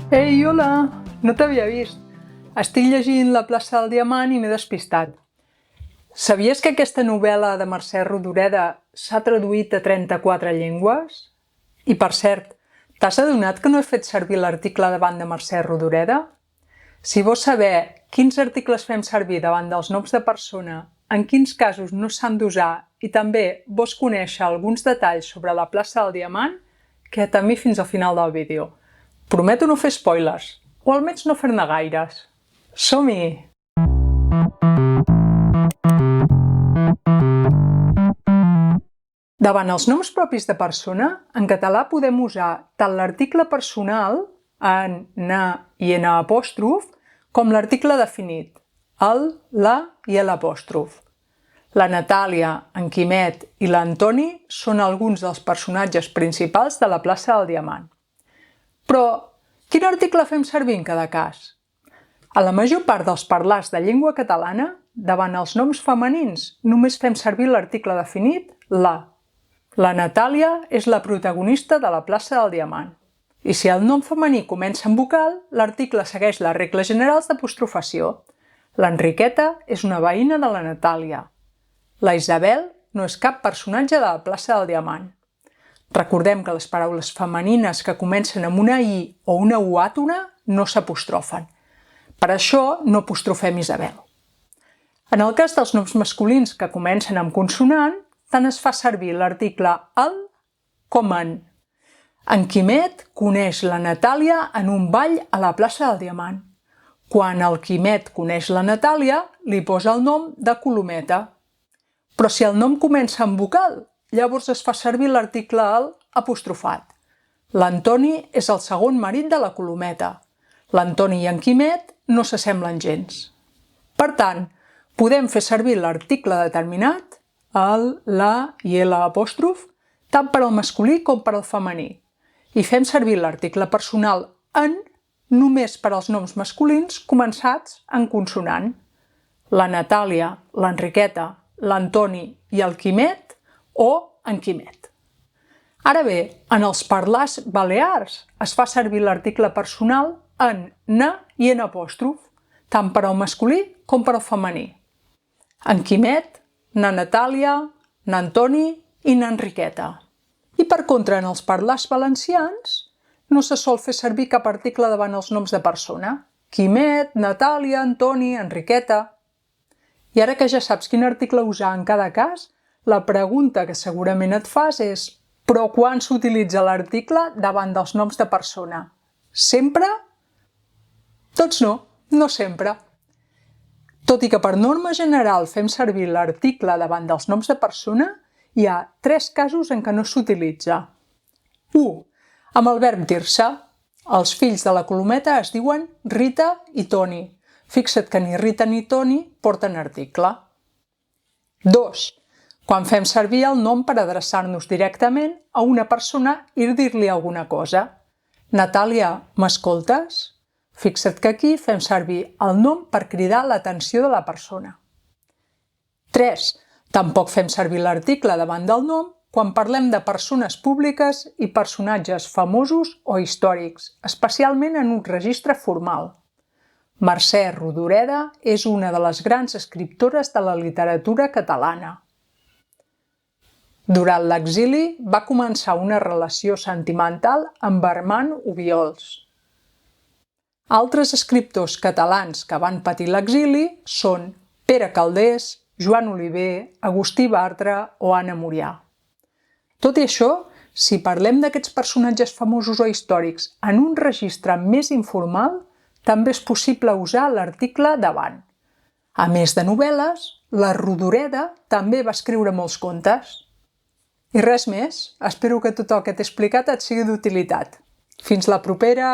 Ei, hola! No t'havia vist. Estic llegint La plaça del Diamant i m'he despistat. Sabies que aquesta novel·la de Mercè Rodoreda s'ha traduït a 34 llengües? I per cert, t'has adonat que no he fet servir l'article davant de Mercè Rodoreda? Si vols saber quins articles fem servir davant dels noms de persona, en quins casos no s'han d'usar i també vols conèixer alguns detalls sobre la plaça del Diamant, queda't amb mi fins al final del vídeo. Prometo no fer spoilers, o almenys no fer-ne gaires. Som-hi! Davant els noms propis de persona, en català podem usar tant l'article personal, en, na i en apòstrof, com l'article definit, el, la i l'apòstrof. La Natàlia, en Quimet i l'Antoni són alguns dels personatges principals de la plaça del Diamant. Però, quin article fem servir en cada cas? A la major part dels parlars de llengua catalana, davant els noms femenins, només fem servir l'article definit, la. La Natàlia és la protagonista de la plaça del Diamant. I si el nom femení comença amb vocal, l'article segueix les regles generals d'apostrofació. L'Enriqueta és una veïna de la Natàlia. La Isabel no és cap personatge de la plaça del Diamant. Recordem que les paraules femenines que comencen amb una i o una u àtona no s'apostrofen. Per això no apostrofem Isabel. En el cas dels noms masculins que comencen amb consonant, tant es fa servir l'article el com en. En Quimet coneix la Natàlia en un ball a la plaça del Diamant. Quan el Quimet coneix la Natàlia, li posa el nom de Colometa. Però si el nom comença amb vocal, llavors es fa servir l'article el apostrofat. L'Antoni és el segon marit de la Colometa. L'Antoni i en Quimet no s'assemblen gens. Per tant, podem fer servir l'article determinat, el, la i l'apòstrof, tant per al masculí com per al femení. I fem servir l'article personal en només per als noms masculins començats en consonant. La Natàlia, l'Enriqueta, l'Antoni i el Quimet o en Quimet. Ara bé, en els parlars balears es fa servir l'article personal en na i en apòstrof, tant per al masculí com per al femení. En Quimet, na Natàlia, na Antoni i na Enriqueta. I per contra, en els parlars valencians no se sol fer servir cap article davant els noms de persona. Quimet, Natàlia, Antoni, Enriqueta. I ara que ja saps quin article usar en cada cas, la pregunta que segurament et fas és: però quan s'utilitza l'article davant dels noms de persona? Sempre? Doncs no, no sempre. Tot i que per norma general fem servir l'article davant dels noms de persona, hi ha 3 casos en què no s'utilitza. 1. Amb el verb dir-se. Els fills de la Colometa es diuen Rita i Toni. Fixa't que ni Rita ni Toni porten article. 2. Quan fem servir el nom per adreçar-nos directament a una persona i dir-li alguna cosa. Natàlia, m'escoltes? Fixa't que aquí fem servir el nom per cridar l'atenció de la persona. 3. Tampoc fem servir l'article davant del nom quan parlem de persones públiques i personatges famosos o històrics, especialment en un registre formal. Mercè Rodoreda és una de les grans escriptores de la literatura catalana. Durant l'exili va començar una relació sentimental amb Armand Obiols. Altres escriptors catalans que van patir l'exili són Pere Calders, Joan Oliver, Agustí Bartra o Anna Murià. Tot i això, si parlem d'aquests personatges famosos o històrics en un registre més informal, també és possible usar l'article davant. A més de novel·les, la Rodoreda també va escriure molts contes. I res més, espero que tot el que t'he explicat et sigui d'utilitat. Fins la propera!